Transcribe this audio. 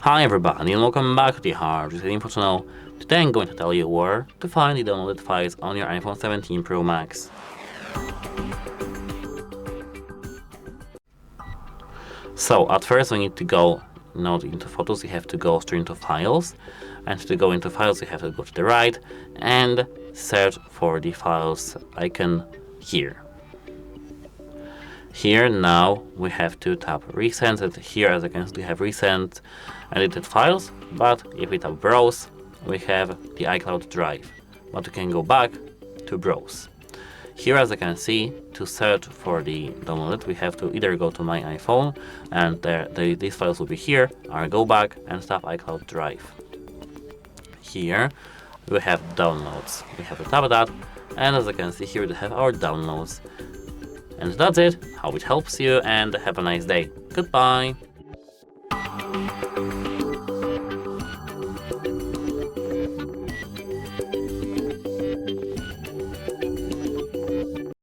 Hi everybody and welcome back to the HardReset.Info channel. Today I'm going to tell you where to find the downloaded files on your iPhone 17 Pro Max. So at first we need to go not into Photos, you have to go straight into Files, and to go into Files you have to go to the right and search for the Files icon here. Here now we have to tap Recent, and here as you can see we have recent edited files, but if we tap Browse we have the iCloud drive, but we can go back to Browse. Here as you can see, to search for the downloaded we have to either go to my iPhone and these files will be here, or go back and tap iCloud drive. Here we have downloads, we have to tap that, and as you can see here we have our downloads. And that's it. Hope it helps you and have a nice day. Goodbye.